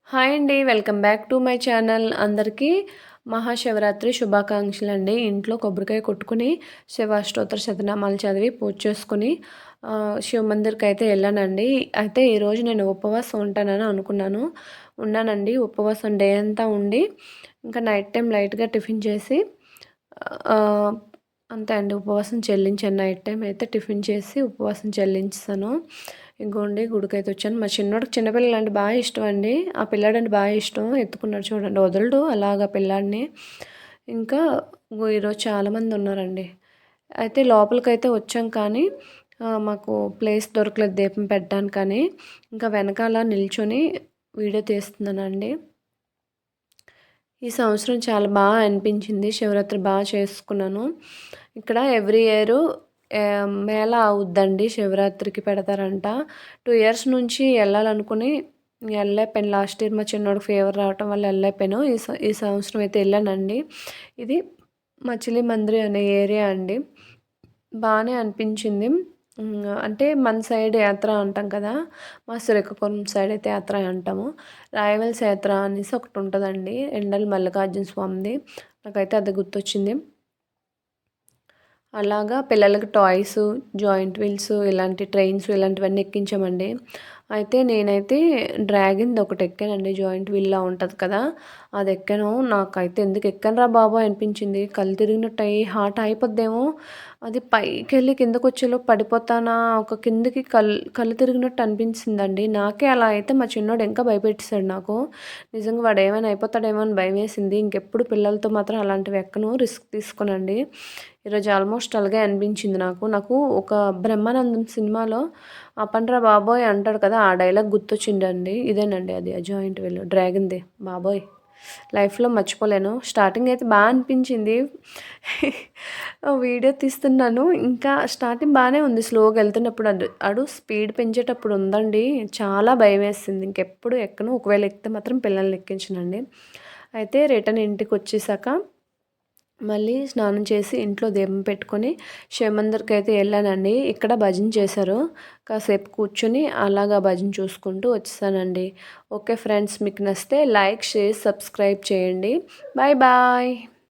Hi అండి. Welcome back to my channel. అందరికీ మహాశివరాత్రి శుభాకాంక్షలండి. ఇంట్లో కొబ్బరికాయ కొట్టుకొని శివాష్టోత్తర శతనామాలు చదివి పూజ చేసుకొని శివ మందిర్‌కైతే ఎళ్ళానండి. అయితే ఈరోజు నేను ఉపవాసం ఉంటానని అనుకున్నాను. ఉన్నానండి. ఉపవాసం డే అంతా ఉండి ఇంకా నైట్ టైం లైట్‌గా టిఫిన్ చేసి ఆహ్, అంతే అండి. ఉపవాసం చెల్లించాను. నైట్ టైం అయితే టిఫిన్ చేసి ఉపవాసం చెల్లించేసాను. ఇంగోండి గుడికైతే వచ్చాను. మా చిన్నోడికి చిన్నపిల్లలంటే బాగా ఇష్టం అండి. ఆ పిల్లాడంటే బాగా ఇష్టం. ఎత్తుకున్నాడు చూడండి. వదలడు అలాగా పిల్లాడిని. ఇంకా ఈరోజు చాలామంది ఉన్నారండి. అయితే లోపలికైతే వచ్చాం కానీ మాకు ప్లేస్ దొరకలేదు దీపం పెట్టడానికని. ఇంకా వెనకాల నిల్చొని వీడియో తీస్తున్నానండి. ఈ సంవత్సరం చాలా అనిపించింది. శివరాత్రి చేసుకున్నాను. ఇక్కడ ఎవ్రీ ఇయరు మేళా అవుద్దండి. శివరాత్రికి పెడతారంట. 2 ఇయర్స్ నుంచి ఎళ్ళాలనుకుని ఎళ్ళలేకపోయాను. లాస్ట్ ఇయర్ మా చిన్నోడికి ఫీవర్ రావటం వల్ల ఎళ్ళలేకపోయాను. ఈ సంవత్సరం అయితే ఎళ్ళానండి. ఇది మచిలీ మందిర్ అనే ఏరియా అండి. అనిపించింది. అంటే మన సైడ్ యాత్ర అంటాం కదా! మా శ్రీకాకుళం సైడ్ అయితే యాత్ర అంటాము. రాయవలస యాత్ర అనేసి ఒకటుంటదండి. ఎండల మల్లికార్జున స్వామిది. నాకైతే అది గుర్తొచ్చింది. అలాగా పిల్లలకి టాయ్స్, జాయింట్ వీల్స్ ఇలాంటి ట్రైన్స్ ఇలాంటివన్నీ ఎక్కించామండి. అయితే నేనైతే డ్రాగన్‌ది ఒకటి ఎక్కానండి. జాయింట్ వీల్‌లా ఉంటది కదా! అది ఎక్కాను. నాకైతే ఎందుకు ఎక్కానురా బాబోయ్ అనిపించింది. కళ్ళు తిరిగినట్టు అయ్యి హార్ట్ ఆగిపోద్దేమో. అది పైకెళ్ళి కిందకొచ్చేలోపు పడిపోతానా ఒక కిందకి కళ్ళు తిరిగినట్టు అనిపించిందండి. నాకే అలా అయితే మా చిన్నోడు ఇంకా భయపెట్టేసాడు నాకు. నిజంగా వాడు ఏమైనా అయిపోతాడేమో అని భయమేసింది. ఇంకెప్పుడు పిల్లలతో మాత్రం అలాంటివి ఎక్కను. రిస్క్ తీసుకోనండి. ఈరోజు ఆల్మోస్ట్ అలాగే అనిపించింది నాకు. నాకు ఒక 'బ్రహ్మానందం' సినిమాలో "ఆపండ్రా బాబోయ్" అంటాడు కదా! ఆ డైలాగ్ గుర్తొచ్చిందండి. ఇదేనండి అది ఆ జాయింట్ వీల్ డ్రాగన్‌ది. బాబోయ్! లైఫ్‌లో మర్చిపోలేను. స్టార్టింగ్ అయితే అనిపించింది. వీడియో తీస్తున్నాను. ఇంకా స్టార్టింగ్ ఉంది. స్లోగా ఎళ్తున్నప్పుడు ఆడు స్పీడ్ పెంచేటప్పుడు ఉందండి. చాలా భయమేసింది. ఇంకెప్పుడు ఎక్కను. ఒకవేళ ఎక్కితే మాత్రం పిల్లల్ని ఎక్కించనండి. అయితే రిటర్న్ ఇంటికొచ్చేసాక మళ్ళీ స్నానం చేసి ఇంట్లో దీపం పెట్టుకొని శివ మందిర్‌కైతే ఎళ్ళానండి. ఇక్కడ భజన చేశారు. కాసేపు కూర్చొని అలాగా భజన చూసుకుంటూ వచ్చేసానండి. ఓకే ఫ్రెండ్స్, మీకు నచ్చితే లైక్, షేర్, సబ్స్క్రైబ్ చేయండి. Bye bye.